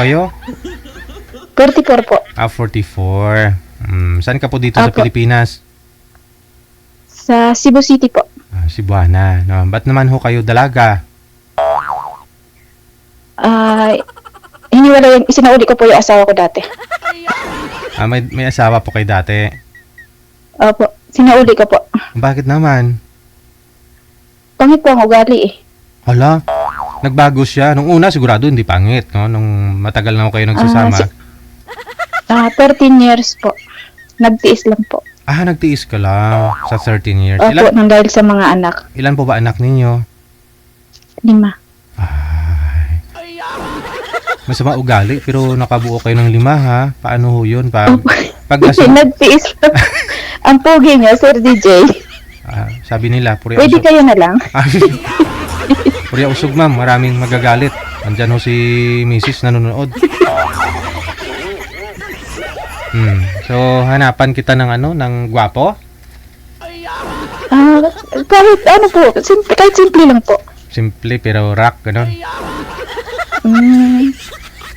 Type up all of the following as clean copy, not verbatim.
kayo? 44 po. 44. Saan ka po dito sa Opo. Pilipinas? Sa Cebu City po. Cebuana. No? Ba't naman ho kayo dalaga? Hiniwalay, isinauli ko po yung asawa ko dati. May asawa po kayo dati. Opo, sinauli ko po. Bakit naman? Pangit po ang ugali eh. Hala, nagbago siya. Nung una sigurado hindi pangit. No? Nung matagal na ho kayo nagsasama. 13 years po. Nagtiis lang po. Nagtiis ka lang sa 13 years. Opo, nang dahil sa mga anak. Ilan po ba anak ninyo? 5. Ay. Masama ugali, pero nakabuo kayo ng 5 ha? Paano ho yun? Pag Nagtiis po. Ang pogi niya, Sir DJ. sabi nila, purya Pwede usog. kayo na lang. Purya usog ma'am, maraming magagalit. Andyan ho si Mrs. nanonood. So, hanapan kita ng ng gwapo? Kahit ano po, kahit simple lang po. Simple pero rock, gano'n.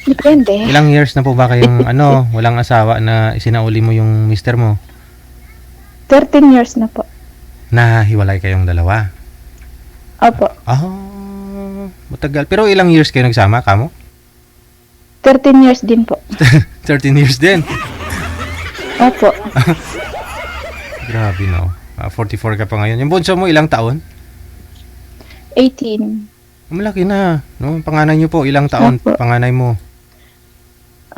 Depende. Ilang years na po ba kayong walang asawa na isinauli mo yung mister mo? 13 years na po. Nahiwalay kayong dalawa? Opo. Matagal. Pero ilang years kayo nagsama, kamo? 13 years din po. 13 years din. Opo. Grabe no. 44 ka pa ngayon. Yung bunso mo ilang taon? 18. Malaki na. No? Panganay niyo po, ilang taon? Opo. Panganay mo?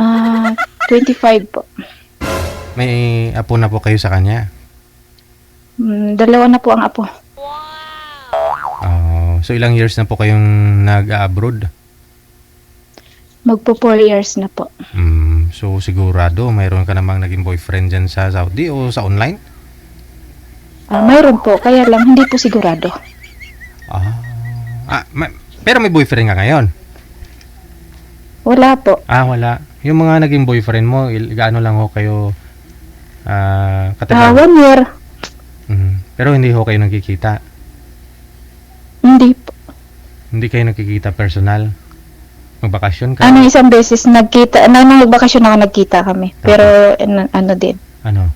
25 po. May apo na po kayo sa kanya? 2 na po ang apo. So ilang years na po kayong nag-abroad? Magpo 4 years na po. So sigurado mayroon ka namang naging boyfriend dyan sa Saudi o sa online? Mayroon po, kaya lang hindi po sigurado. Pero may boyfriend ka ngayon? Wala po. Wala. Yung mga naging boyfriend mo, gaano lang ho kayo 1 katagal? year. Pero hindi ho kayo nagkikita? Hindi po. Hindi kayo nagkikita personal? Magbakasyon ka? Isang beses nagkita, nagbakasyon ako nagkita kami. Pero din. Ano?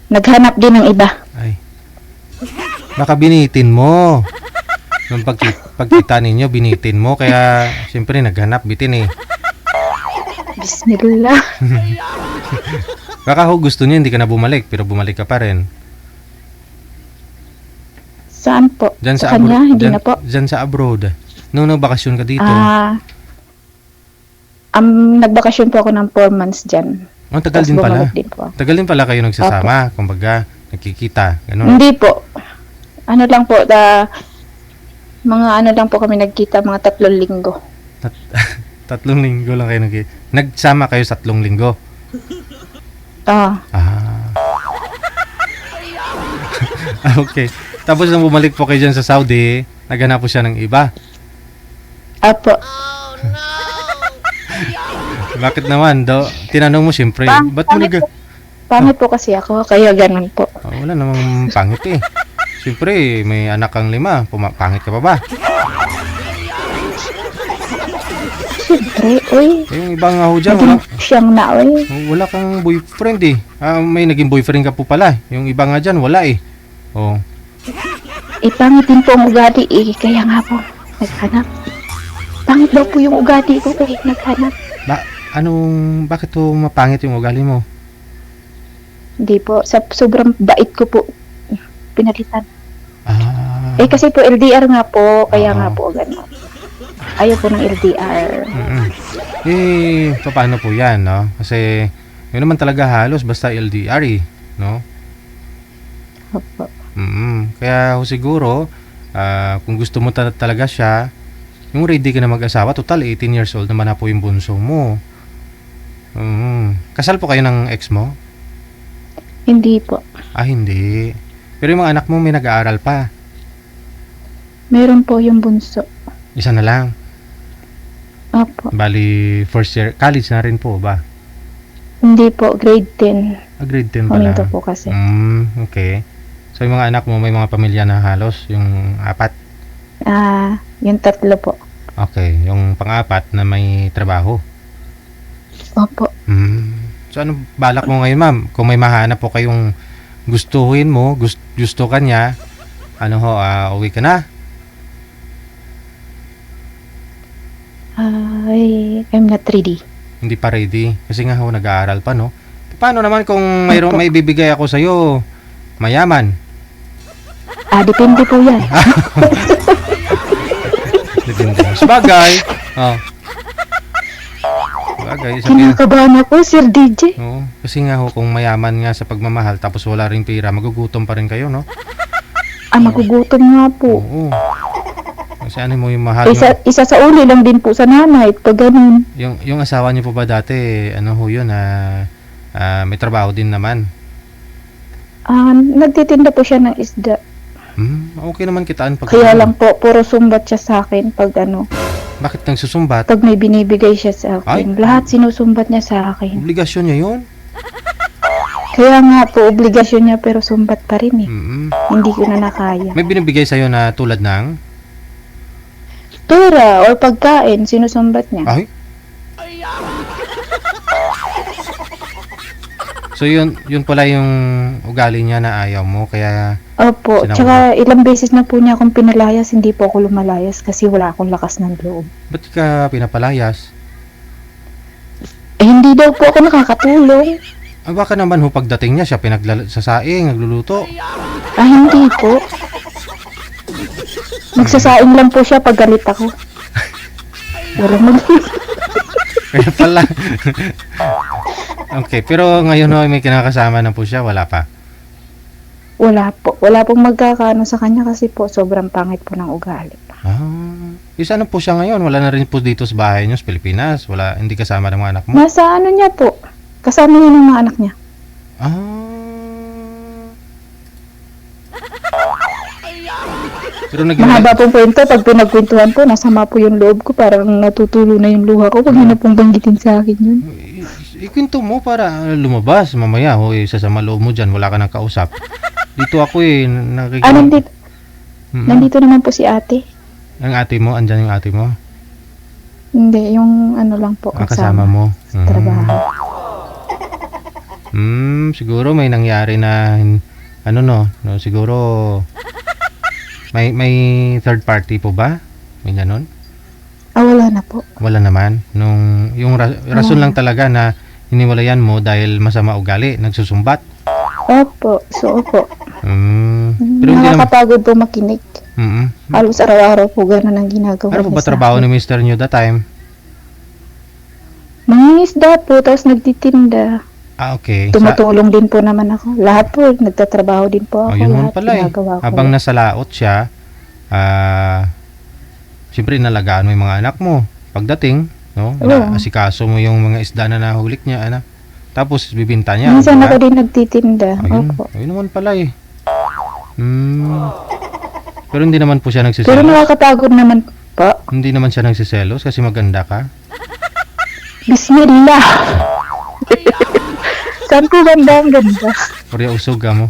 Naghanap din ng iba. Ay. Baka binitin mo. Nung pagkita ninyo, binitin mo. Kaya, siyempre, naghanap, bitin eh. Bismillah. Baka ho gusto niya, hindi ka na bumalik. Pero bumalik ka pa rin. Saan po? Diyan sa kanya? abroad. Hindi na po. Diyan sa abroad. Nung nagbakasyon ka dito. Nagbakasyon po ako ng 4 months dyan. Tagal Tapos din pala. bumalik din po. Tagal din pala kayo nagsasama. Kumbaga, nagkikita. Ganun. Hindi po. Ano lang po, mga lang po kami nagkita, mga 3 linggo. 3 linggo lang kayo nagkikita. Nagsama kayo 3 linggo? Okay. Tapos nang bumalik po kayo dyan sa Saudi, naghanap po siya ng iba. Apo. Bakit naman? Tinanong mo siyempre, ba't mo Pangit po kasi ako, kaya ganun po. wala namang pangit eh. Siyempre, may anak kang 5, pangit ka pa ba? Siyempre, uy. Yung iba nga ho dyan, Siyang na, uy. wala kang boyfriend eh. May naging boyfriend ka po pala. Yung iba nga dyan, wala eh. Pangit din po ang ugali eh, kaya nga po, naghanap. Pangit daw po yung ugali ko, kaya naghanap. Bakit to mapangit yung ugali mo? Hindi po, sobrang bait ko po, pinalitan. Kasi po LDR nga po, kaya nga po gano'n. Ayaw po ng LDR. Paano po yan, no? Kasi, yun naman talaga halos, basta LDR eh, no? Opo. Kaya siguro, kung gusto mo talaga siya, yung ready ka na mag-asawa, total 18 years old naman na po yung bunso mo. Kasal po kayo ng ex mo? Hindi po. Hindi. Pero yung mga anak mo may nag-aaral pa? Meron po yung bunso. Isa na lang? Opo. Bali, first year, college na rin po ba? Hindi po, grade 10. Grade 10 pala. Huminto po kasi. Okay. So yung mga anak mo, may mga pamilya na halos, yung 4? Yung 3 po. Okay, yung pang-4 na may trabaho. Opo. So ano balak mo ngayon, ma'am? Kung may mahanap po kayong gustuhin mo, gusto ka niya, ano ho, uwi ka na? I'm not ready. Hindi pa ready. Kasi nga ho, nag-aaral pa, no? Paano naman kung Opo. may bibigay ako sa'yo, mayaman? Depende po yan. Depende. Sabagay. Oh. Sabagay. Kinakabahan ako, Sir DJ. Oo. Kasi nga ho, kung mayaman nga sa pagmamahal tapos wala ring pera, magugutom pa rin kayo, no? Magugutom nga po. Oo. Kasi ano mo yung mahal mo? Isa sa uli lang din po sa nanay, pag ganun. Yung asawa niyo po ba dati, ano ho yun, may trabaho din naman? Nagtitinda po siya ng isda. Okay naman kitaan pag Kaya lang po, puro sumbat siya sa akin pag ano. Bakit nang susumbat? Pag may binibigay siya sa akin. Ay. Lahat sinusumbat niya sa akin. Obligasyon niya yun. Kaya nga po, obligasyon niya pero sumbat pa rin eh. Hindi ko na nakaya. May binibigay sa'yo na tulad ng? Pera or pagkain, sinusumbat niya. Ay? So yun pala yung ugali niya na ayaw mo, kaya Opo, Sinawala. tsaka ilang beses na po niya akong pinalayas, hindi po ako lumalayas kasi wala akong lakas ng loob. ba't ka pinapalayas? Hindi daw po ako nakakatulong. Baka naman ho pagdating niya siya sa saing, nagluluto. Hindi po. Nagsasaing lang po siya pag galit ako. Wala mag... Kaya pala. Okay, pero ngayon ho may kinakasama na po siya, wala pa. Wala po. Wala pong magkakaano sa kanya kasi po sobrang pangit po ng ugali. Isa na po siya ngayon, wala na rin po dito sa bahay niyo sa Pilipinas, wala, hindi kasama ng mga anak mo. Nasa ano niya po. Kasama niya ng mga anak niya. Pero Mahaba pong kwento. Pag pinagkwentuhan po, nasama po yung loob ko. Parang natutulo na yung luha ko. Huwag niyo na pong banggitin sa akin yun. Ikwento mo para lumabas mamaya ho, sasama loob mo dyan, wala ka nang kausap. Dito ako Nandito naman po si ate. Ang ate mo, andyan yung ate mo? Hindi, yung ano lang po. Kasama mo? Sa trabaho. Siguro may nangyari na siguro may third party po ba? May ganon? Wala na po. Wala naman. Yung rason lang talaga na hiniwalayan mo dahil masama ugali, nagsusumbat. Opo. Pero hindi naman. Nakakapagod po makinig. Halos araw-araw po gano'n ang ginagawa Ano po niya ba sa trabaho akin. ni Mr. Nyo that time? Mangingisda po, tapos nagtitinda. Okay. Tumutulong din po naman ako. Lahat po, nagtatrabaho din po ako. Yun naman Lahat pala eh. ginagawa ko. Habang nasa laot siya, siyempre nalagaan mo yung mga anak mo. Pagdating, no? Oo. Asikaso mo yung mga isda na nahulik niya, tapos bibinta niya. Minsan diba? ako din nagtitinda. Ayun, Opo. ayun naman pala eh. Pero hindi naman po siya Pero nagsiselos. nakakapagod naman po. Hindi naman siya nagsiselos kasi maganda ka. Bismillah. Saan po ganda ang ganda? Orya usog ka mo.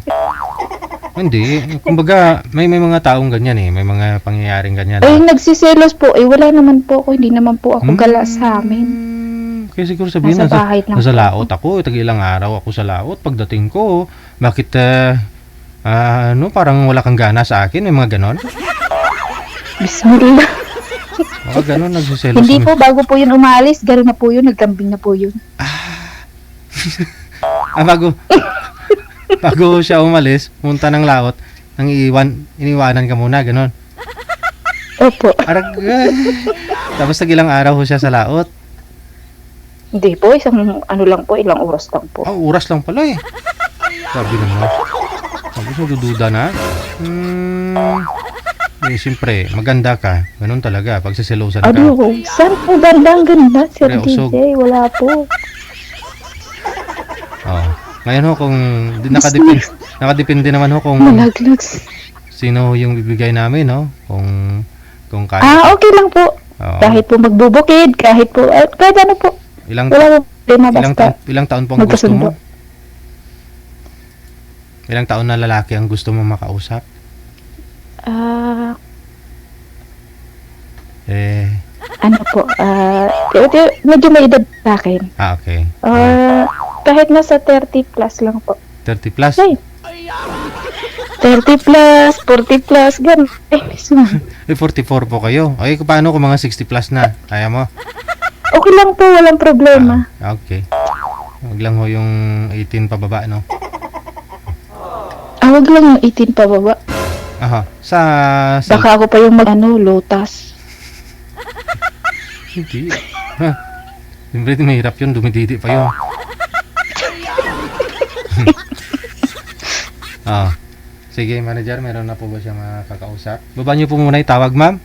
Hindi. Kumbaga, may mga taong ganyan eh. May mga pangyayaring ganyan. Nagsiselos po. Wala naman po ako. Hindi naman po ako gala sa amin. Kaya siguro sabihin, Nasa bahay lang nasa po laot ako. Tag-ilang araw ako sa laot. Pagdating ko, bakit, parang wala kang gana sa akin? May mga ganon? Bismillah. Mga ganon, nagsiselos. Hindi po, bago po yun umalis, gano'n na po yun, nagkambing na po yun. Bago siya umalis, punta ng laot, iniwanan ka muna, ganon. Opo. Tapos tag-ilang araw ho siya sa laot. Hindi po, ilang oras lang po. Oras lang pala eh. Sabi naman. Sabi siya, dududa na. Siyempre, maganda ka. Ganun talaga, pag siselosan ka. Saan po ganda ang ganda, Sir Pre, usog. DJ? Wala po. Ngayon ho, kung nakadepende naman ho kung Malaglag. sino yung bibigay namin, no? Kung kaya. Okay lang po. Oo. Kahit po magbubukid, kahit po, kahit ano po. Ilang Wala po problema basta. ilang taon po ang gusto magkasundo. mo? Ilang taon na lalaki ang gusto mo makausap? Ano po, medyo may edad sa akin. Okay. Kahit nasa 30 plus lang po. 30 plus? Ay, 30 plus, 40 plus, ganun. Ay, mismo. 44 po kayo. Okay, paano kung mga 60 plus na? Kaya mo? Okay lang po, walang problema. Okay. Huwag lang ho yung 18 pababa, no? Wag lang yung 18 pababa. Aha. Sa... Baka ako pa yung lutas. Hindi. Ha? Siyempre, mahirap yun. Dumididi pa yun. Sige, manager, meron na po ba siya makakausap? Baba niyo po muna yung tawag, ma'am.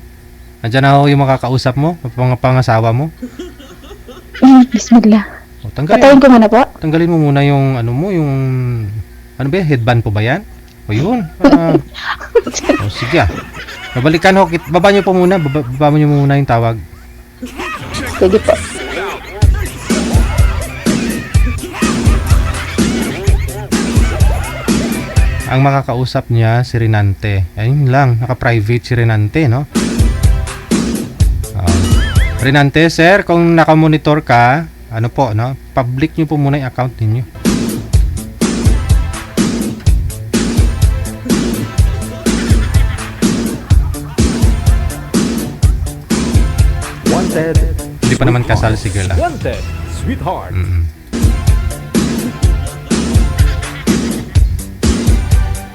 Nandiyan na ho yung makakausap mo, pangasawa mo. Bismillah. O, tanggalin. Patayin ko muna po. Tanggalin mo muna yung ano mo, yung ano ba yan? Headband po ba yan? O yun. Sige. Babalikan ho. Baba niyo po muna. Baba niyo muna yung tawag. Sige po. Ang makakausap niya si Renante. Ayun lang. Naka-private si Renante, no? Renante, sir, kung nakamonitor ka, ano po, no? Public niyo po muna yung account ninyo. Wanted. Hindi pa naman kasal si girl, ah. Wanted, sweetheart.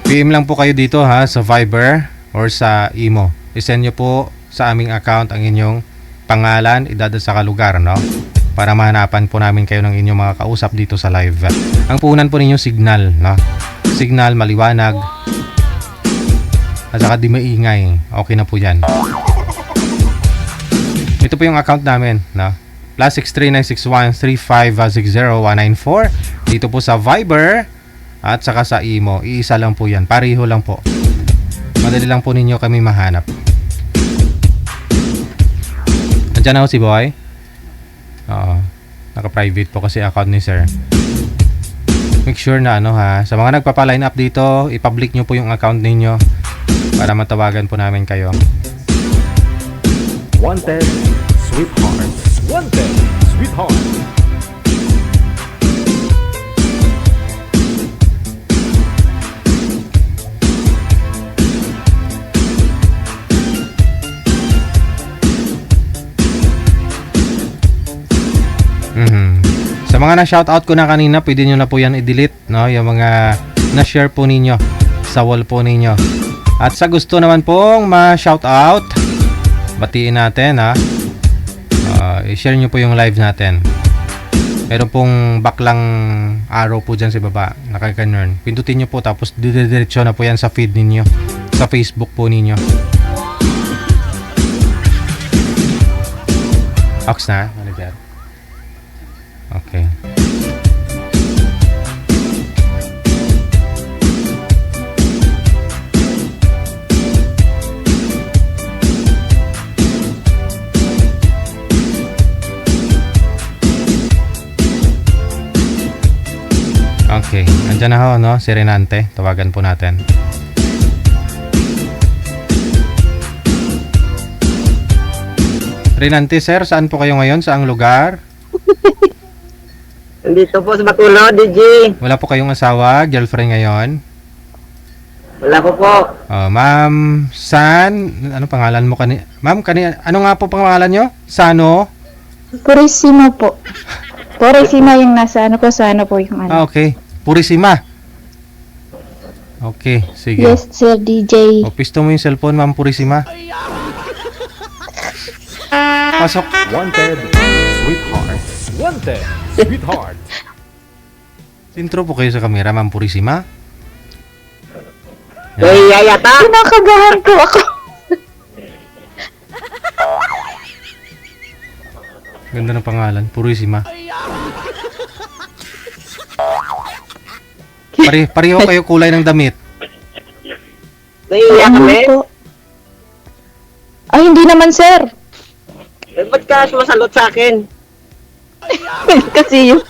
PM lang po kayo dito ha sa Viber or sa Imo. I-send nyo po sa aming account ang inyong pangalan, edad at saka lugar, no? Para mahanapan po namin kayo ng inyong mga kausap dito sa live. Ang puhunan po ninyo signal, no? Signal, maliwanag. At saka di maingay. Okay na po yan. Ito po yung account namin, no? +6396135609194. Dito po sa Viber at saka sa Imo. Iisa lang po yan. Pareho lang po. Madali lang po ninyo kami mahanap. Nandiyan na ho si Boy. Oo. Naka-private po kasi account ni sir. Make sure na ano ha. Sa mga nagpapa-line up dito, i-public nyo po yung account ninyo para matawagan po namin kayo. Wanted, sweetheart. Wanted, sweetheart. Sa mga na-shoutout ko na kanina, pwede nyo na po yan i-delete, no? Yung mga na-share po ninyo sa wall po ninyo. At sa gusto naman pong ma-shoutout, batiin natin, ha? I-share nyo po yung live natin. Meron pong baklang arrow po dyan sa baba, nakaganon. Pindutin nyo po, tapos didiretso na po yan sa feed ninyo, sa Facebook po ninyo. Ox na, manager. Okay. Okay, andyan na ho, no? Si Renante, tawagan po natin. Renante, sir, saan po kayo ngayon? Saang lugar? Dito po sa Bacolod, DJ. Wala po kayong asawa, girlfriend ngayon? Wala po po. Ma'am San, ano pangalan mo kani? Ma'am, ano nga po pangalan nyo? Sano? Purisima po. Purisima yung nasa ano ko, sa ano po yung ano. Okay. Purisima. Okay, sige. Yes, sir, DJ. Pisto mo yung cellphone, Ma'am Purisima. Pasok. Wanted, sweetheart. Wanted, sweetheart. Intro po kayo sa camera, Ma'am Purisima. Hey, yayata. Kinakabahan po ako. Ganda ng pangalan, Purisima. Pareho kayo kulay ng damit. Naiiyak kami. po? Ay, hindi naman, sir. Eh, ba't ka sumasalot sa akin? Kasi yun.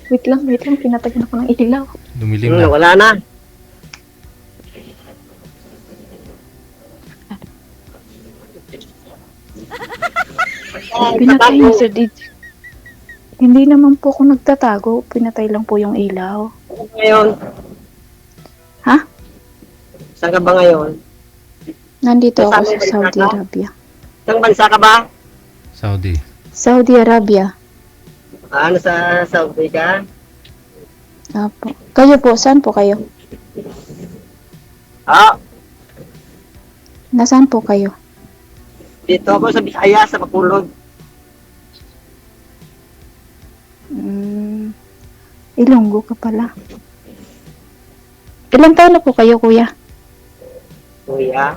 wait lang, pinatagan ako ng ilaw. Dumilim na. Wala na. Pinatay niya, Sir DJ. Hindi naman po ako nagtatago. Pinatay lang po yung ilaw. Ngayon, Ha? saan ka ba ngayon? Nandito ako Kasama sa yung Saudi bansa? Arabia. Saan bansa ka ba? Saudi. Saudi Arabia. Ano sa Saudi ka? Apo. Kayo po, saan po kayo? Ah, Nasaan po kayo? dito ako sa Bisaya, sa Bacolod. Ilonggo ka pala. Ilang taon na po kayo, kuya? Kuya,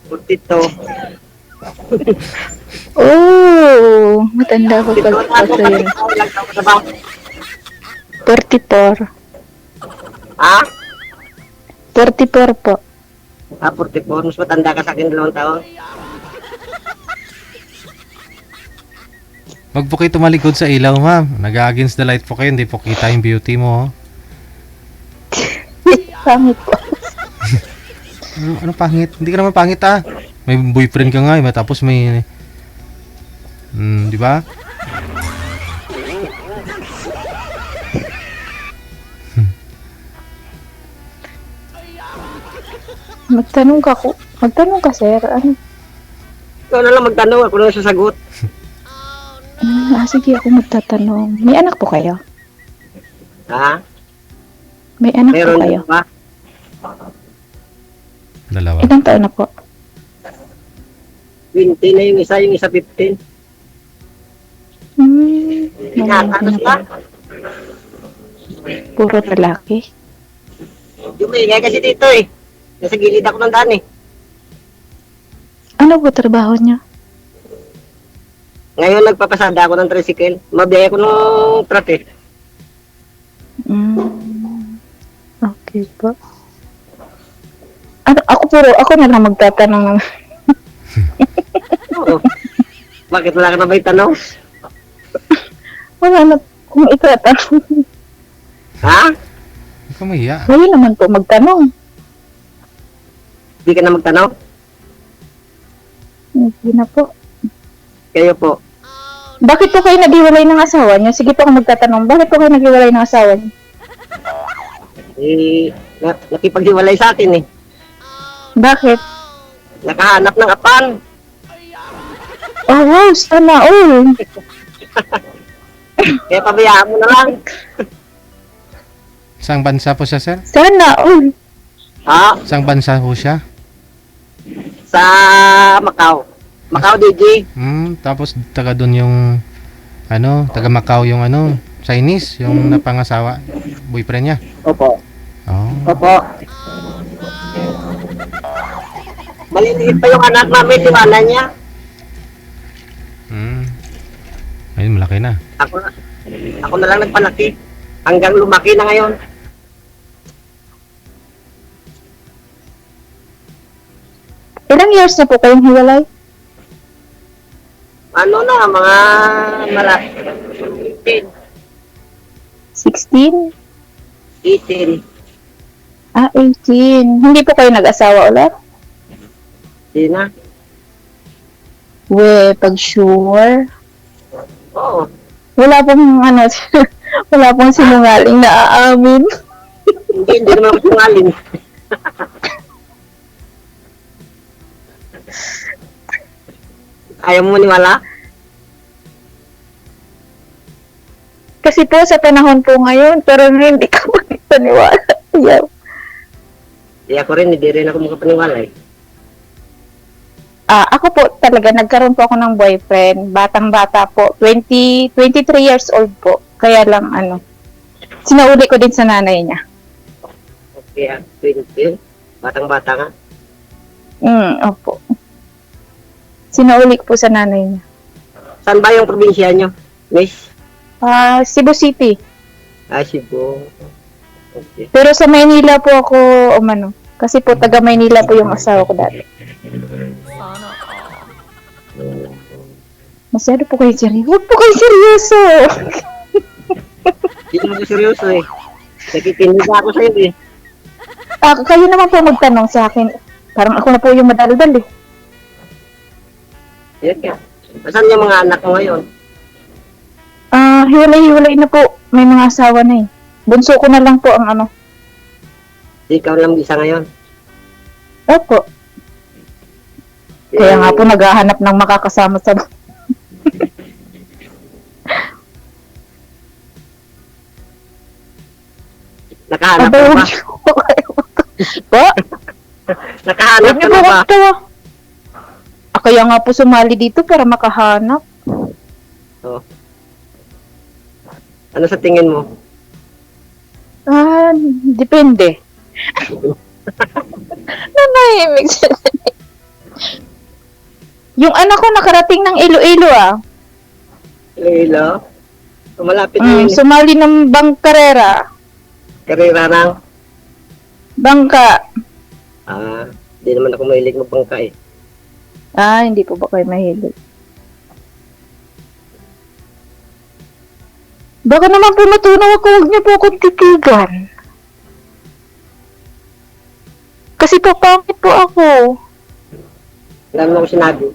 42. Oh, matanda ko pala sa yun. Ilang taon ka na ba? 44. Ha? 44 po. 44. Mas matanda ka sa akin 2 taon. Wag po kayo tumalikod sa ilaw, ma'am. Nag-against the light po kayo, hindi po kita yung beauty mo. Oh. Pangit po. Ano pangit? Hindi ka naman pangit ah. May boyfriend ka nga, tapos may... di ba? Magtanong ka, sir. Ano? Ikaw na lang magtanong, ako na sasagot. Sige, ako magtatanong. May anak po kayo? Ha? May anak po Meron kayo? ba? Dalawa. Ilang taon na po? 20 na yung isa 15. Malaki Ano na sila? po. Puro lalaki. Dumingay kasi dito eh. Nasa gilid ako ng daan eh. Ano po trabaho niya? Ngayon nagpapasada ako ng tricycle. Mabiyay ko ng truck eh. Okay po. Ano, ako na lang magtatanong ng... Oo. Bakit wala ka na ba yung tanong? Wala na kung itatanong. Ha? Huwag ka mahiya. Kayo naman po magtanong. Hindi ka na magtanong? Hindi na po. Kayo po. Bakit po kayo naghiwalay ng asawa niyo? Sige po ako magtatanong. Bakit po kayo naghiwalay ng asawa niyo? Nakipaghiwalay sa akin eh. Bakit? Nakahanap ng apan. Oh, wow, sana all. Kaya pabayaan mo na lang. Isang bansa po siya, sir? Sana all. Ha? Isang bansa po siya? Sa Macau. Macau, DJ. Tapos taga doon yung taga Macau yung Chinese, yung napangasawa, boyfriend niya. Opo. Oh. Opo. Maliliit pa yung anak namin, tiwala niya. Ayun, malaki na. Ako na lang nagpalaki. Hanggang lumaki na ngayon. Ilang years na po kayong hiwalay? Ano na, mga malaki. 16? 18. 18. Hindi po kayo nag-asawa ulit? Hindi na. Pag sure. Oo. Wala pong wala pong sinungaling na aamin. Hindi naman ako sinungaling. Ayaw mo maniwala? Kasi po sa panahon po ngayon, pero hindi ka magpaniwala. Yeah. Ako rin, hindi rin ako makapaniwala eh. Ako po talaga, nagkaroon po ako ng boyfriend. Batang-bata po. 23 years old po. Kaya lang sinauli ko din sa nanay niya. Okay, 20. Batang-bata nga. Opo. Sinauli ko po sa nanay niya. Saan ba yung probinsya nyo, Miss? Cebu City. Cebu. Okay. Pero sa Maynila po ako umano. Kasi po taga Maynila po yung asawa ko dati. Masyado po kayo seryoso. Huwag po kayo seryoso. Hindi mo ako seryoso eh. Nakikinig ako sa'yo eh. Kayo naman po magtanong sa akin. Parang ako na po yung madaldal eh. Yan ka. Asan yung mga anak mo ngayon? Hiwalay-hiwalay na po. May mga asawa na eh. Bunso ko na lang po ang ano. Ikaw lang isa ngayon. Opo. Kaya nga po naghahanap ng makakasama sa... Nakahanap ka Abay, ba? huwag niyo po kayo. Po? Nakahanap Huwag ka niyo na po ba? magtawa. Kaya nga po sumali dito para makahanap. Oh. Ano sa tingin mo? Depende. Nanahimik sila. Yung anak ko nakarating ng Iloilo Iloilo? Malapit na yun. Sumali ng bangkarera. Karera ng... Bangka. Hindi naman ako mahilig magbangka eh. Hindi po ba kayo mahilig? Baka naman po matunaw ako, huwag niyo po akong titigan. Kasi po, pangit po ako. Alam mo ako sinabi.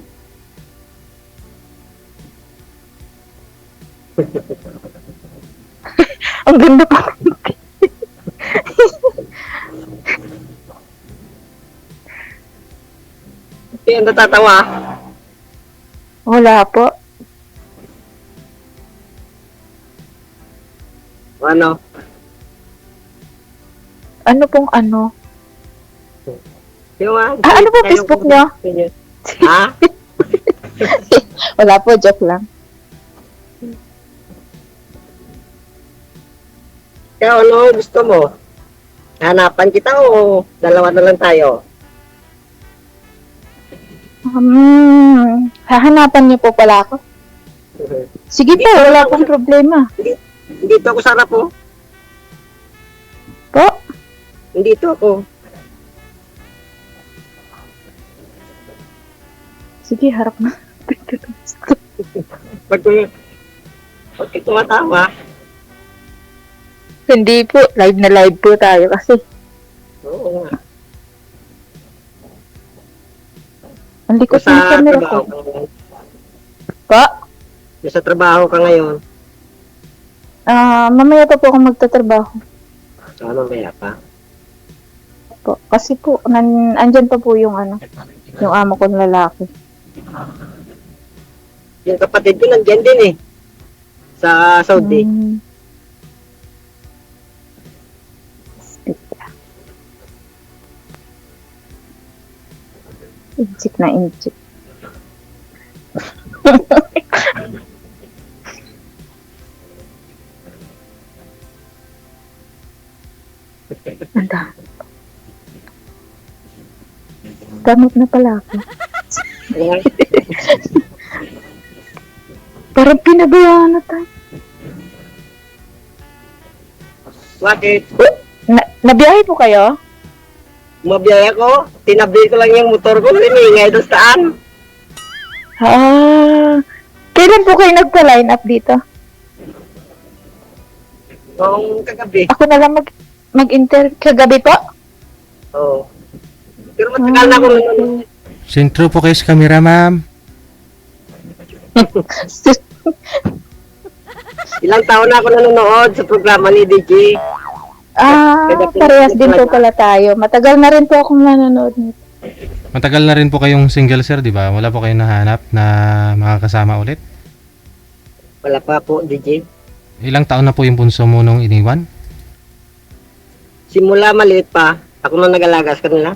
Ang ganda po. Kaya natatawa. Wala po. Ano? Ano pong ano? Yung ano po Facebook niyo? Ha? Wala po, joke lang. Kaya ano gusto mo? Hanapan kita o dalawa na lang tayo? Hahanapan niyo po pala ako. Sige po, wala pong problema. Dito ako sarap po. Po? Dito ako. Sige, harap na. Pag kayo tumatawa, Hindi po, live na live po tayo kasi. oo nga. Ang likot ng Sa camera trabaho ko. ka ngayon. Po? Sa trabaho ka ngayon. Mamaya pa po ako magtatrabaho. Ano maya pa? Po. Kasi po, andyan pa po yung ano, yung amo ko na lalaki. Yung kapatid ko nandyan din eh. Sa Saudi. Inchik na inchik. Anda. Gamot na pala ako. Ayan. Parang pinabayaan na tayo. Bakit? Nabiyahe po kayo? Mabiyaya ko. Tinabi ko lang yung motor ko. Hinihingay doon saan. Kailan po kayo nagpa-line up dito? Noong kagabi. Ako na lang kagabi po? Oo. Pero matagal na ako nanonood. Sintro po kayo sa camera, ma'am. Ilang taon na ako nanonood sa programa ni DJ. Parehas din po pala tayo. Matagal na rin po akong nanonood nito. Matagal na rin po kayong single, sir, di ba? Wala po kayong nahanap na makakasama ulit? Wala pa po, DJ. Ilang taon na po yung bunso mo nung iniwan? Simula maliit pa, ako na nag-alaga sa kanila.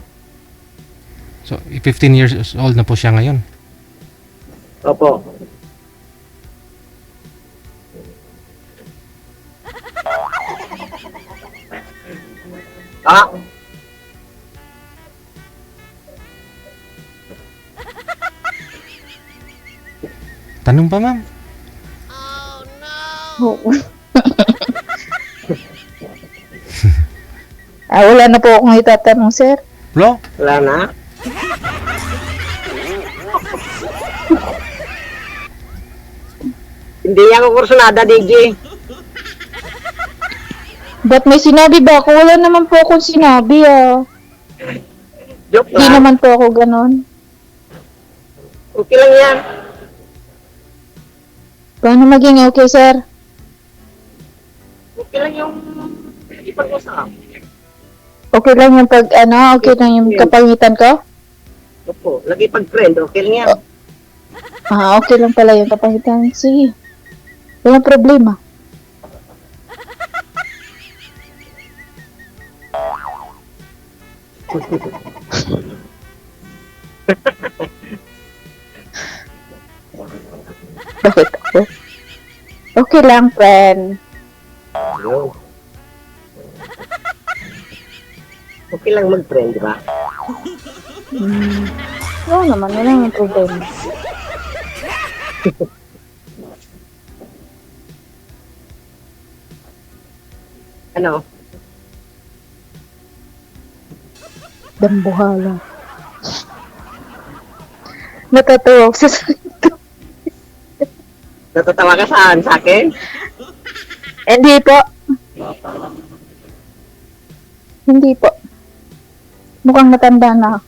So, 15 years old na po siya ngayon. Opo. Tanong pa, ma'am. Oo. Wala na po akong itatanong, sir. Bro? Wala na. Hindi ako kursunada, DJ. Ba't may sinabi ba ako? Wala naman po akong sinabi, Joke Hindi lang. naman po ako ganon. Okay lang yan. Paano maging okay, sir? Okay lang yung ipag-usap. Okay lang yung pag, okay lang yung kapangitan ko? Opo, lagi pag-friend, okay lang yan. Okay lang pala yung kapangitan. Sige. Walang problema. Bakit ako? Okay lang, friend. Yo. Okay lang mag-friend, di ba? Oo naman, wala yung problema. Ano? Dambuhala. Natatawa ako sa salita. Natatawa ka saan? Sa akin? Hindi po. Hindi po. Mukhang matanda na ako.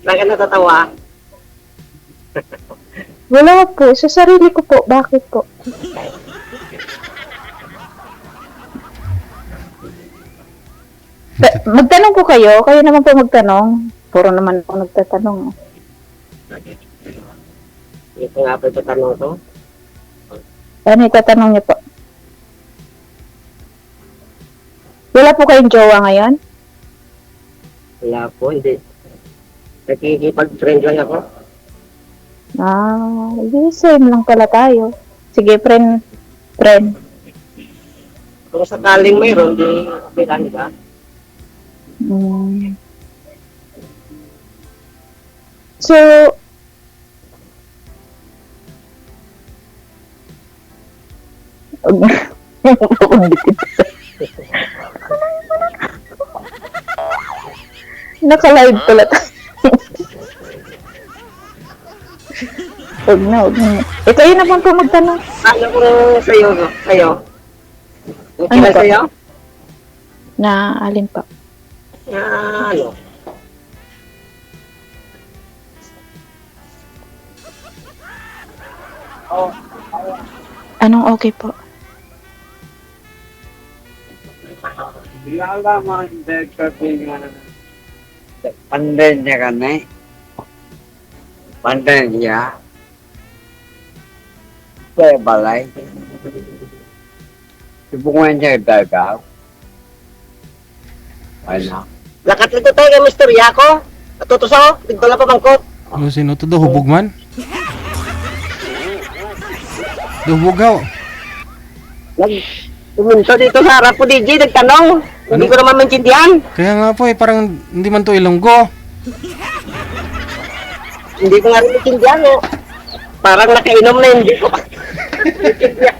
Bakit natatawa? Wala po. Sa sarili ko po. Bakit po? Magtanong po kayo. Kayo naman po magtanong. Puro naman po nagtatanong. Ito nga po ito tanong to. Ano itatanong niyo po? Wala po kayong jowa ngayon? Wala po, hindi. Nakikipag-friend lang ako. Same lang pala tayo. Sige, friend. Friend. Kung sakaling mayroon, di okay lang, di ba? So, naka-live pala tayo. Huwag na. Kayo naman po magtanong. Ano ko sa'yo, no? Sa'yo? Okay Ano lang po? sa'yo? Na alin pa? Ano? Anong okay po? Pandenya kami. Pandenya. Saya balay. Hubungan niya dagat. Ano? Lakat nito tayo kay Mr. Yako. Atutusaw, tigwala pa bangkot. Ano sino to? Hubog man? Hubugaw. Pumunta dito sa harap ko, DJ, nagtanong. Hindi ko naman maintindihan. Kaya nga po parang hindi man to Ilonggo. Hindi ko nga rin maintindihan, eh. Parang nakainom na, hindi ko maintindihan.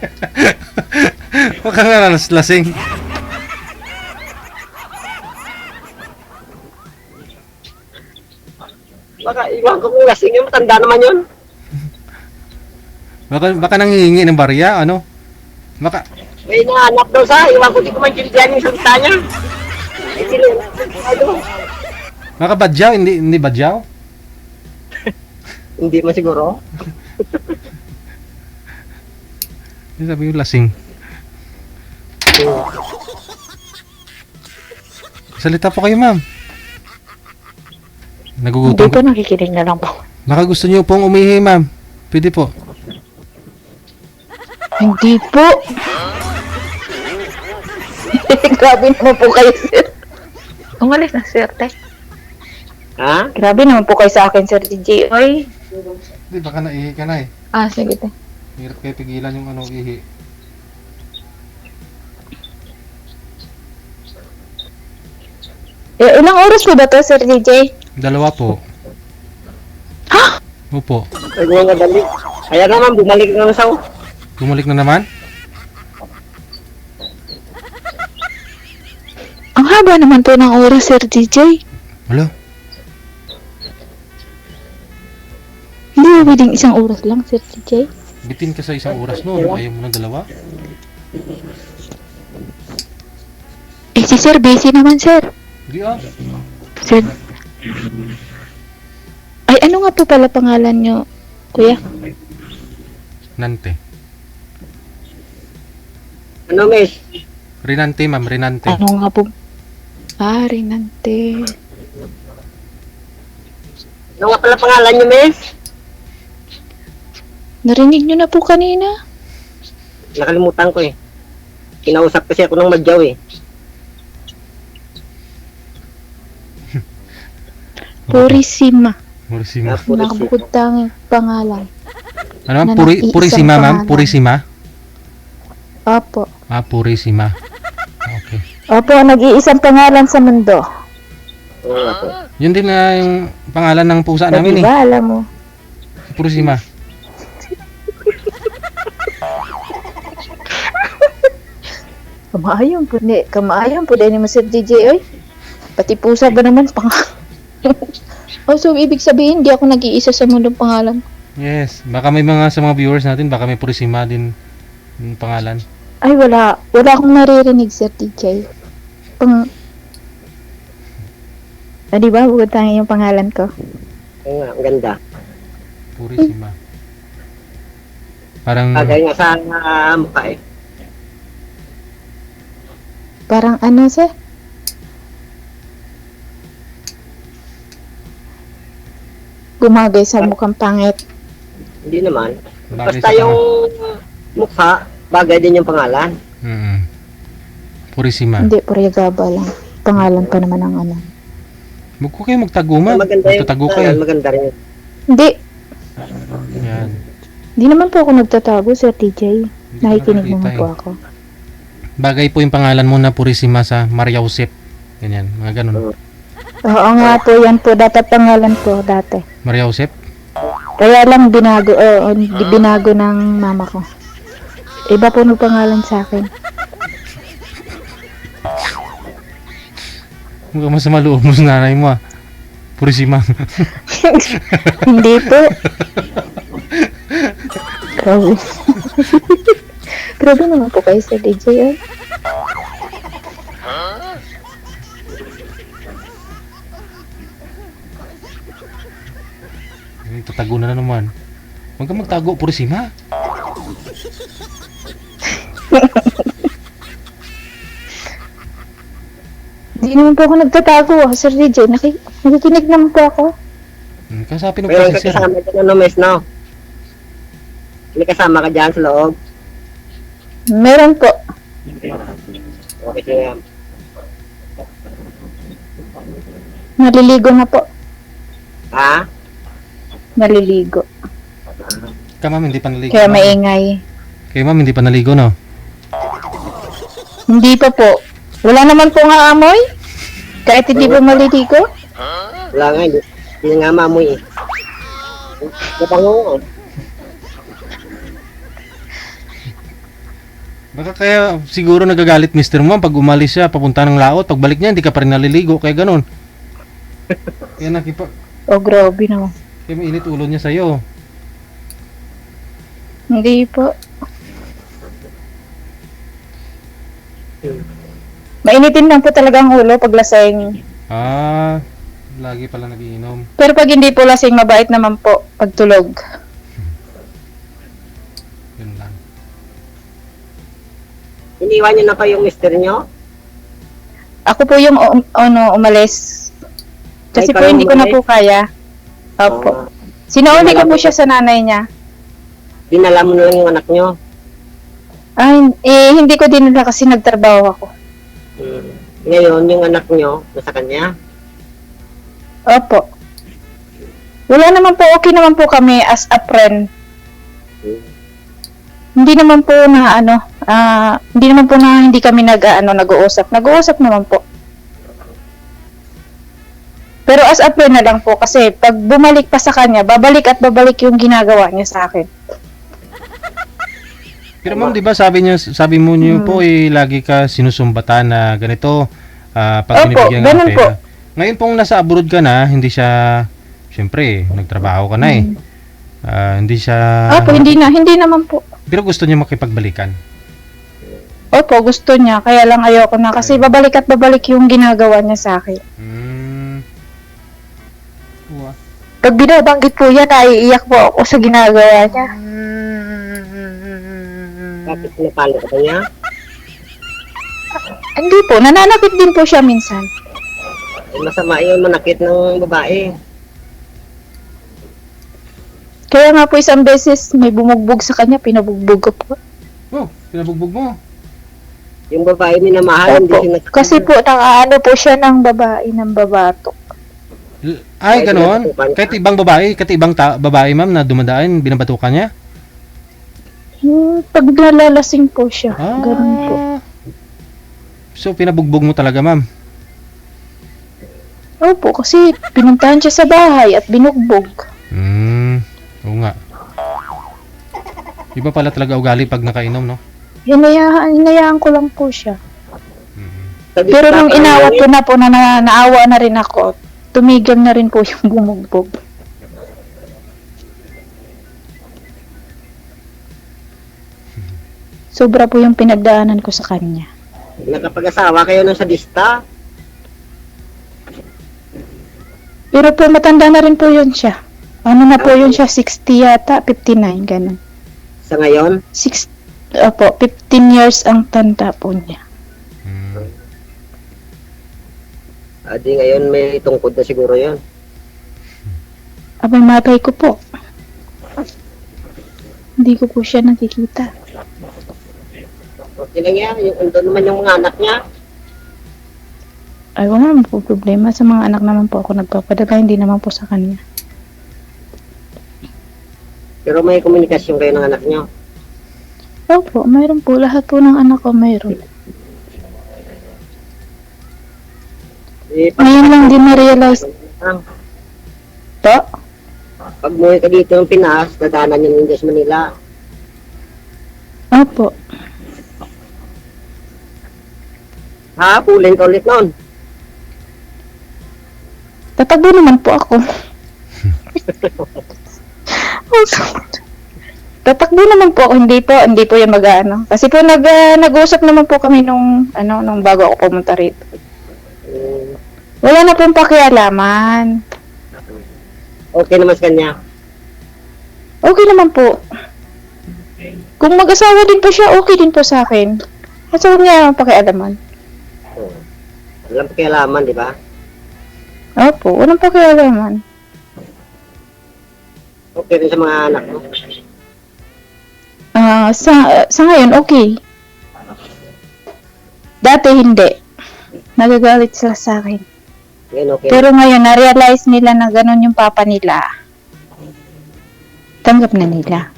Baka nga lasing. Baka iwan ko kung lasing yun, matanda naman yun. Baka nangihingi ng barya, ano? Baka, May nahanap daw sa, iwan ko, di ko maintindihan yung salita niya. Ay, sino, ano? baka badyaw, hindi badyaw? Hindi man siguro. Sabi ko lasing. Salita po kayo, ma'am. Nagugutom Hindi po, nakikinig na lang po. Baka gusto niyo pong umihi, ma'am. Pwede po. Hindi po. Grabe naman po kayo, sir. Umalis na, sir, te. Ha? Grabe naman po kayo sa akin, sir DJ. Oy. Hindi, baka naihi ka na eh. Sige, te. Hirap kayo pigilan yung ihi. Ilang oras po ba to, sir DJ? 2 po. Ha? Opo. Ay, mga dali. Kaya naman, bumalik na sa Bumalik na naman? Ang haba naman po ng oras, sir DJ. Wala. Hindi ba pwedeng isang oras lang, sir DJ? Bitin ka sa 1 oras no. Ayaw mo ng 2. Si sir, busy naman, sir. Hindi ah. Sir. Ay, ano nga po pala pangalan nyo? Kuya, Nante. Ano, miss? Rinante, ma'am. Rinante. ano nga po? Rinante. Ano nga pala pangalan niyo, miss? Narinig nyo na po kanina? Nakalimutan ko eh. Kinausap kasi ako ng Madyaw eh. Purisima. Purisima. Nakabukod tanging pangalan. Ano ma'am? Na Purisima, nag-iisang ma'am? pangalan. Purisima? Opo. Purisima. Okay. Opo, nag-iisang pangalan sa mundo. Oo nga po. Yun din na yung pangalan ng pusa Di namin eh. ba, alam mo? Purisima. Kamaayon po, ni. Kamaayon po, dahil ni Mr. DJ, oy. Pati pusa ba naman, Oh, so, ibig sabihin, di ako nag-iisa sa mundong pangalan. Yes. Baka may mga sa mga viewers natin, baka may Purisima din yung pangalan. Ay, wala. Wala akong naririnig, Sir DJ. Di ba? Bukod tayo yung pangalan ko. Oo nga, ang ganda. Purisima. Parang Bagay nga sa mukha eh. Parang ano, sir? Gumagay sa mukhang pangit. Hindi naman. bagay Basta sa yung mukha, bagay din yung pangalan. Purisima. Hindi, purigaba lang. Pangalan pa naman ang ano. Huwag ko kayo magtaguma. Maganda yung Magtatago pangalan, kayo. maganda rin. Hindi. Yan. Hindi naman po ako nagtatago, Sir TJ. Hindi ko Nakikinig nakikita naman po eh. ako. Bagay po yung pangalan mo na Purisima sa Maria Josep. Ganyan, mga ganun. Oo nga po, yan po. Dapat pangalan ko dati. Maria Josep? Kaya lang binago, binago ng mama ko. Iba po ng pangalan sa akin. Mukhang masama loob mo sa nanay mo ah. Purisima. Hindi po. Grabe. Grabe naman po kayo sa DJ. Eh. Tatago na naman. Huwag kang magtago, Purisima. Hindi naman po ako nagtatago, Sir DJ. Nakikinig naman po ako. Kasapin mo Pero kasi sir. kasama dyan ano, miss, no? May kasama ka dyan sa loob. Meron po. Okay, sige. Naliligo na po. Ha? Naliligo. Ka ma'am, hindi pa naligo. Kaya ma'am. maingay. Kaya ma'am, hindi pa naligo, no? Hindi pa po. Wala naman po nga amoy. Kahit hindi po maliligo. Wala nga, hindi nga maamoy eh. Napango. Baka kaya siguro nagagalit Mr. Mo pag umalis siya, papunta ng laot, pagbalik niya, hindi ka pa rin naliligo, kaya ganun. Kaya Oh, grabe naman. kaya mainit ulo niya sa'yo. Hindi po. Mainitin lang po talaga ang ulo pag lasing. Lagi pala nagiinom. Pero pag hindi po lasing, mabait naman po pag tulog. Yun lang. Iniwan niyo na pa yung mister niyo? Ako po yung umalis. Kasi Ay, po hindi ko na umalis? po kaya. Opo. Sinauli ko po siya sa nanay niya. Dinala mo na lang yung anak niyo. Hindi ko dinala kasi nagtrabaho ako. Ngayon, yung anak niyo, nasa kanya. Opo. Wala naman po, okay naman po kami as a friend. Hindi naman po na hindi naman po na hindi kami nag-uusap. Nag-uusap naman po. Pero as a friend na lang po kasi pag bumalik pa sa kanya, babalik at babalik yung ginagawa niya sa akin. Pero ma'am, di ba sabi mo niyo po lagi ka sinusumbatan na ganito pag Opo, binibigyan ng ganun pera. po. Ngayon pong nasa abroad ka na, hindi siya, syempre, nagtrabaho ka na eh. Hindi siya, Opo, hindi naman po. pero gusto niya makipagbalikan. Opo, gusto niya. Kaya lang ayoko na kasi babalik at babalik yung ginagawa niya sa akin. Pag binabanggit po yan, naiiyak po ako sa ginagawa niya. Bakit pinapalo ka ba niya? Hindi po, nananakit din po siya minsan. Masama yun, manakit ng babae. Kaya nga po isang beses may bumugbog sa kanya, pinabugbog ko po. Oh, pinabugbog mo. Yung babae minamahal, hindi Opo. siya Kasi po, nakaano po siya ng babae, ng babato. Ay, Kahit ganoon. binabatukan ka? Kahit ibang babae, kahit ibang babae, ma'am, na dumadaan, binabatukan niya? Pag nalalasing po siya, ganun po. So, pinabugbog mo talaga, ma'am. Opo, kasi pinuntahan siya sa bahay at binugbog. Oo nga. Iba pala talaga ugali pag nakainom, no? Hinayaan ko lang po siya. Sabi Pero sa nung tatay inawat niya, ko na po na naawa na rin ako, tumigil na rin po yung bumugbog. Sobra po yung pinagdaanan ko sa kanya. nakapag-asawa kayo ng sadista. Pero po matanda na rin po yun siya. Ano na po yun siya, 60 yata, 59, ganun. Sa ngayon, 15 years ang tanda po niya. di ngayon may tungkod na siguro yun. Abay, matay ko po. Hindi ko po siya nakikita. Okay lang yan, yung ando naman yung mga anak niya. Ay, wala naman po problema. Sa mga anak naman po ako nagpapadala, hindi naman po sa kanya. Pero may komunikasyon kayo ng anak niyo. Opo, mayroon po. Lahat po ng anak ko mayroon. Ngayon lang din na-realize. Po? Pag muwi ka dito ng Pinas, dadanan niyo ng Diyos Manila. Opo. Pulin ka ulit nun. Tatago naman po ako. Tatakbo naman po ako, hindi po yung mag-ano. Kasi po nag-usap naman po kami nung bago ako pumunta rito. Wala na pong pakialaman. Okay naman sa kanya. Okay naman po. Kung mag-asawa din po siya, okay din po sa akin. Kasi huwag niya naman pakialaman. Walang pakialaman, di ba? Opo, walang pakialaman. Okay rin sa mga anak mo. Sa ngayon, okay. Dati hindi. Nagagalit sila sa akin. Ngayon, okay. Pero ngayon, na-realize nila na ganun yung papa nila. Tanggap na nila.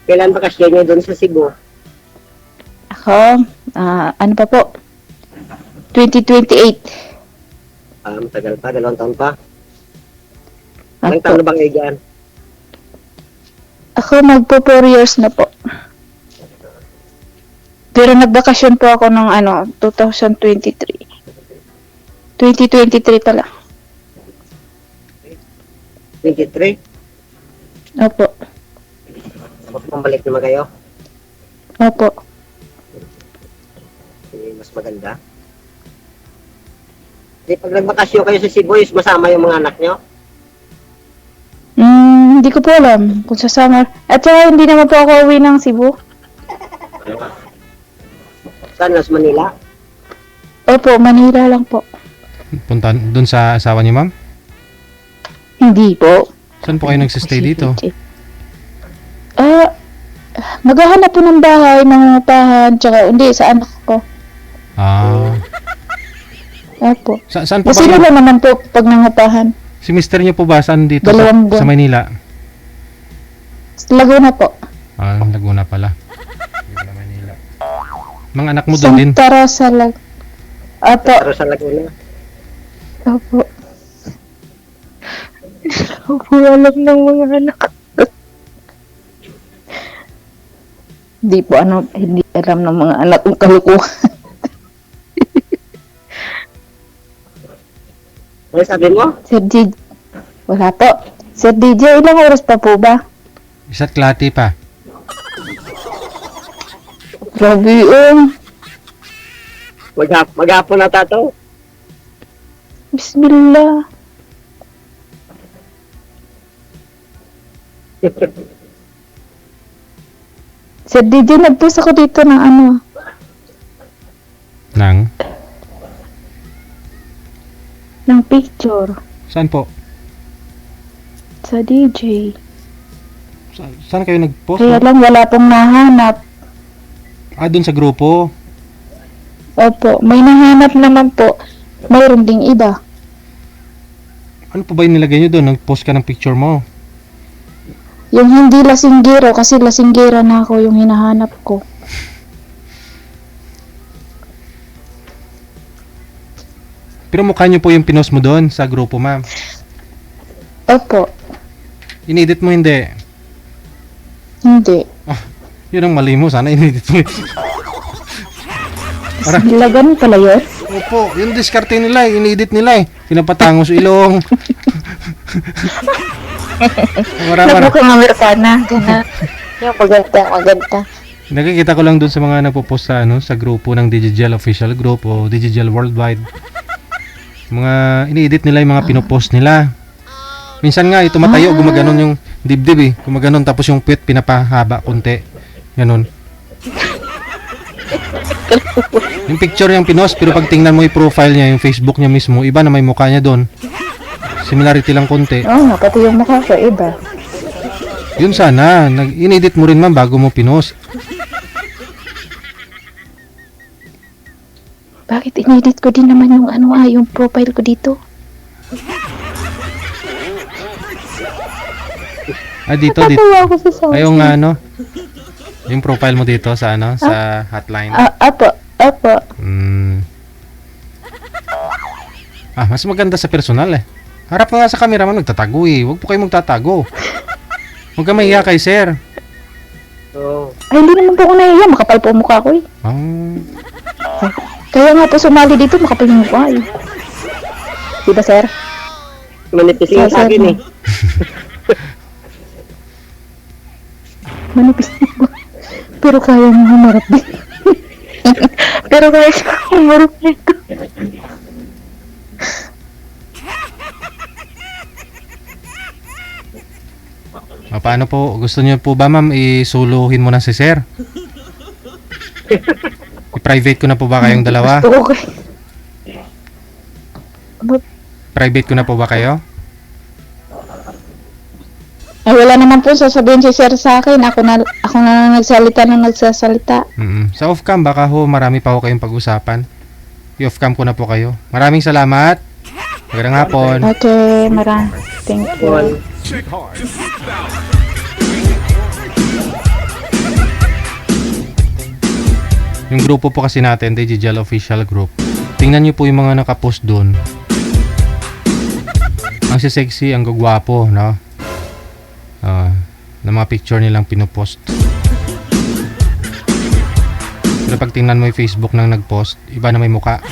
Kailan bakasyon niyo doon sa Cebu? Ako, ano pa po? 2028. Matagal pa, 2 taon pa. Ilang Ako, taon na bang kayo dyan? ako magpo 4 years na po. Pero nagbakasyon po ako ng 2023. 2023 pala. 23? Opo. Tapos mambalik naman kayo? Opo. Mas maganda. Di pag nagbakasyon kayo sa Cebu, is masama yung mga anak nyo? Hindi ko po alam kung sasama. At saka hindi naman po ako uwi ng Cebu. Saan? Sa Manila? Opo, Manila lang po. Punta doon sa asawa niyo, ma'am? Hindi po. Saan po kayo nagsistay dito? Maghahanap po ng bahay, mangungupahan, tsaka hindi, sa anak ko. Opo. Saan po Kasi kayo? wala naman po pag nangupahan. Si mister niyo po ba saan dito Dalawang buwan. sa Maynila? Sa Laguna po. Laguna pala. Laguna, Maynila. Mga anak mo doon din? Santa Rosa Opo. Pero sa Laguna? Opo. Opo, alam ng mga anak. Hindi alam ng mga anak kong kalukuhan. Ano sabi mo? Sir DJ, wala po. Sir DJ, ilang oras pa po ba? Isa't klati pa. Grabe, Maghapon na tato. Bismillah. Sir DJ, nag-post ako dito ng ano, Nang? ng picture Saan po? sa DJ. Saan kayo nag-post? Kaya lang wala pong nahanap. Doon sa grupo. Opo, may nahanap naman po. Mayroon ding iba. Ano po ba yung nilagay nyo doon? Nag-post ka ng picture mo. Yung hindi lasinggero, kasi lasinggera na ako yung hinahanap ko. Pero mukha nyo po yung pinost mo doon sa grupo, ma'am. Opo, Inedit mo hindi. hindi. Yun ang mali mo. Sana inedit mo. Para- Lagan pala yun. Opo, yung diskarte nila, inedit nila eh. Pinapatangos ilong. Mara-mara. Nagmukhang Amerikana, gana. Yung maganda. Nakikita ko lang doon sa mga nagpo-post sa sa grupo ng Digigel official group o Digigel worldwide. Mga ini-edit nila yung mga pinopost nila. Minsan nga tumatayo, gumaganon yung dibdib eh. Gumaganon tapos yung puwet pinapahaba konti. Ganon. Yung picture yung pinost pero pag tingnan mo yung profile niya, yung Facebook niya mismo, iba na may mukha niya doon. Similarity lang konti. Oo nga, pati yung mukha ko, iba. Yun sana, in-edit mo rin man bago mo pinost. Bakit inedit ko din naman yung yung profile ko dito? Dito. Tatawa ako sa sound. Ay, yung yung profile mo dito sa sa hotline. Apo. Mas maganda sa personal eh. Harap ka nga sa camera mo, nagtatago eh. Huwag po kayo magtatago. Huwag ka mahiya kay sir. Oo. Ay, hindi naman po ako nahiya. Makapal po ang mukha ko eh. Kaya nga po sumali dito, makapal yung mukha eh. Diba, sir? Manipis nga sa akin eh. Manipis na po. Pero kaya mo humarap din. Pero kaya siya humarap dito. Paano po? Gusto niyo po ba ma'am isuluhin mo na si sir? I-private ko na po ba kayong dalawa? Okay. Private ko na po ba kayo? Ay, wala naman po sasabihin si sir sa akin. Ako na nagsalita ng nagsasalita. Sa off-cam baka ho marami pa ho kayong pag-usapan. I-off-cam ko na po kayo. Maraming salamat. Magandang hapon. Okay, thank you. One. Sweetheart. Yung grupo po kasi natin, Digigel Official Group. Tingnan nyo po yung mga nakapost doon. Ang sexy, ang gagwapo, no? Na mga picture nilang pinopost. Pero pag tingnan mo yung Facebook nang nagpost, iba na may muka.